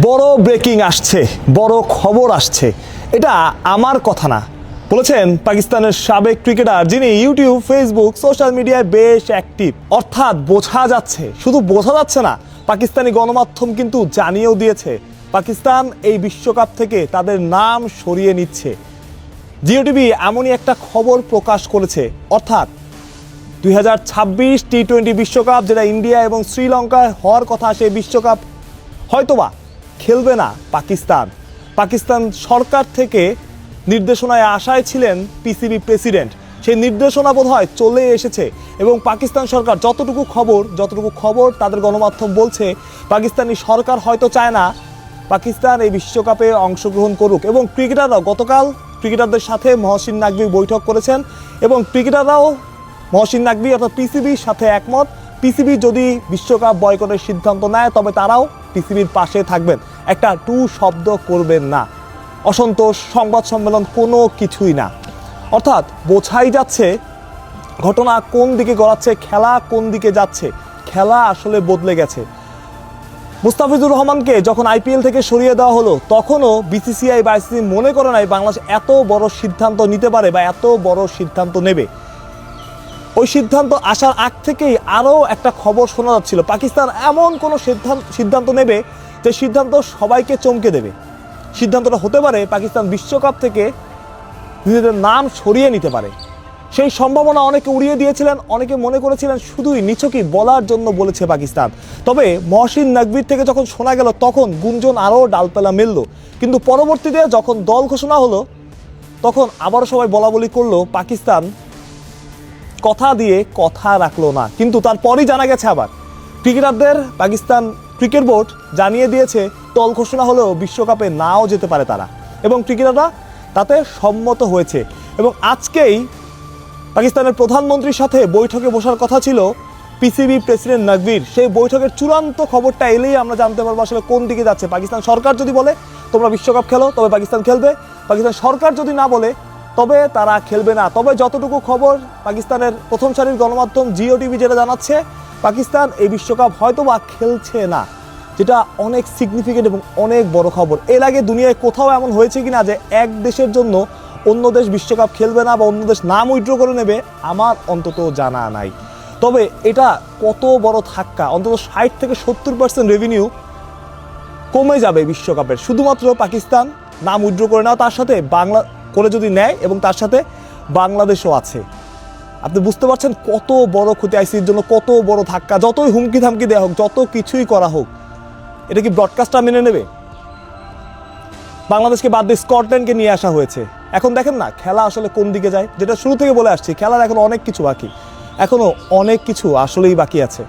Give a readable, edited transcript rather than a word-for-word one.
বড় ব্রেকিং আসছে, বড় খবর আসছে। এটা আমার কথা না, বলেছেন পাকিস্তানের সাবেক ক্রিকেটার, যিনি ইউটিউব, ফেসবুক, সোশ্যাল মিডিয়ায় বেশ অ্যাক্টিভ। অর্থাৎ বোঝা যাচ্ছে, শুধু বোঝা যাচ্ছে না, পাকিস্তানি গণমাধ্যম কিন্তু জানিয়েও দিয়েছে পাকিস্তান এই বিশ্বকাপ থেকে তাদের নাম সরিয়ে নিচ্ছে। জিও টিভি এমনই একটা খবর প্রকাশ করেছে, অর্থাৎ 2026 টি-20 বিশ্বকাপ, যেটা ইন্ডিয়া এবং শ্রীলঙ্কায় হওয়ার কথা, সেই বিশ্বকাপ হয়তোবা খেলবে না পাকিস্তান। পাকিস্তান সরকার থেকে নির্দেশনায় আশায় ছিলেন পিসিবি প্রেসিডেন্ট, সেই নির্দেশনা বোধহয় চলে এসেছে এবং পাকিস্তান সরকার, যতটুকু খবর তাদের গণমাধ্যম বলছে, পাকিস্তানি সরকার হয়তো চায় না পাকিস্তান এই বিশ্বকাপে অংশগ্রহণ করুক। এবং ক্রিকেটাররাও গতকাল ক্রিকেটারদের সাথে মহসিন নাকভি বৈঠক করেছেন এবং ক্রিকেটাররাও মহসিন নাকভি অর্থাৎ পিসিবির সাথে একমত। পিসিবি যদি বিশ্বকাপ বয়কটের সিদ্ধান্ত নেয়, তবে তারাও পিসিবির পাশে থাকবেন, একটা টু শব্দ করবেন না। অসন্তোষ, সংবাদ সম্মেলন, কোনো কিছুই না। অর্থাৎ বোঝাই যাচ্ছে ঘটনা কোন দিকে গড়াচ্ছে, খেলা কোন দিকে যাচ্ছে। খেলা আসলে বদলে গেছে। মুস্তাফিজুর রহমানকে যখন আইপিএল থেকে সরিয়ে দেওয়া হলো, তখনও বিসিসিআই বা আইসিসি মনে করে নাই বাংলাদেশ এত বড় সিদ্ধান্ত নিতে পারে বা এত বড় সিদ্ধান্ত নেবে। ওই সিদ্ধান্ত আসার আগ থেকেই আরও একটা খবর শোনা যাচ্ছিল, পাকিস্তান এমন কোনো সিদ্ধান্ত নেবে যে সিদ্ধান্ত সবাইকে চমকে দেবে। সিদ্ধান্তটা হতে পারে পাকিস্তান বিশ্বকাপ থেকে নিজেদের নাম সরিয়ে নিতে পারে। সেই সম্ভাবনা অনেকে উড়িয়ে দিয়েছিলেন, অনেকে মনে করেছিলেন শুধুই নিছকই বলার জন্য বলেছে পাকিস্তান। তবে মহসিন নাকভির থেকে যখন শোনা গেল, তখন গুঞ্জন আরও ডালপালা মেলল। কিন্তু পরবর্তীতে যখন দল ঘোষণা হলো, তখন আবারও সবাই বলা বলি করলো পাকিস্তান কথা দিয়ে কথা রাখলো না। কিন্তু তারপরই জানা গেছে আবার ক্রিকেটারদের পাকিস্তান ক্রিকেট বোর্ড জানিয়ে দিয়েছে দল ঘোষণা হলেও বিশ্বকাপে নাও যেতে পারে তারা, এবং ক্রিকেটাররা তাতে সম্মত হয়েছে। এবং আজকেই পাকিস্তানের প্রধানমন্ত্রীর সাথে বৈঠকে বসার কথা ছিল পিসিবি প্রেসিডেন্ট নাকভির। সেই বৈঠকের চূড়ান্ত খবরটা এলেই আমরা জানতে পারবো আসলে কোন দিকে যাচ্ছে। পাকিস্তান সরকার যদি বলে তোমরা বিশ্বকাপ খেলো, তবে পাকিস্তান খেলবে। পাকিস্তান সরকার যদি না বলে, তবে তারা খেলবে না। তবে যতটুকু খবর পাকিস্তানের প্রথম সারির গণমাধ্যম জিও টিভি যেটা জানাচ্ছে, পাকিস্তান এই বিশ্বকাপ হয়তো বা খেলছে না, যেটা অনেক সিগনিফিকেন্ট এবং অনেক বড় খবর। এর আগে দুনিয়ায় কোথাও এমন হয়েছে কিনা যে এক দেশের জন্য অন্য দেশ বিশ্বকাপ খেলবে না বা অন্য দেশ নাম উইথড্র করে নেবে, আমার অন্তত জানা নাই। তবে এটা কত বড় ধাক্কা, অন্তত 60 থেকে 70% রেভিনিউ কমে যাবে বিশ্বকাপের, শুধুমাত্র পাকিস্তান নাম উইথড্র করে নেওয়া, তার সাথে বাংলা করে যদি নেয়, এবং তার সাথে বাংলাদেশও আছে। আপনি বুঝতে পারছেন কত বড় ক্ষতি, আইসিসির জন্য কত বড় ধাক্কা। যতই হুমকি ধামকি দেওয়া হোক, যত কিছুই করা হোক, এটা কি ব্রডকাস্টার মেনে নেবে? বাংলাদেশকে বাদ দিয়ে স্কটল্যান্ডকে নিয়ে আসা হয়েছে। এখন দেখেন না খেলা আসলে কোন দিকে যায়। যেটা শুরু থেকে বলে আসছি, খেলার এখন অনেক কিছু বাকি, এখনো অনেক কিছু আসলেই বাকি আছে।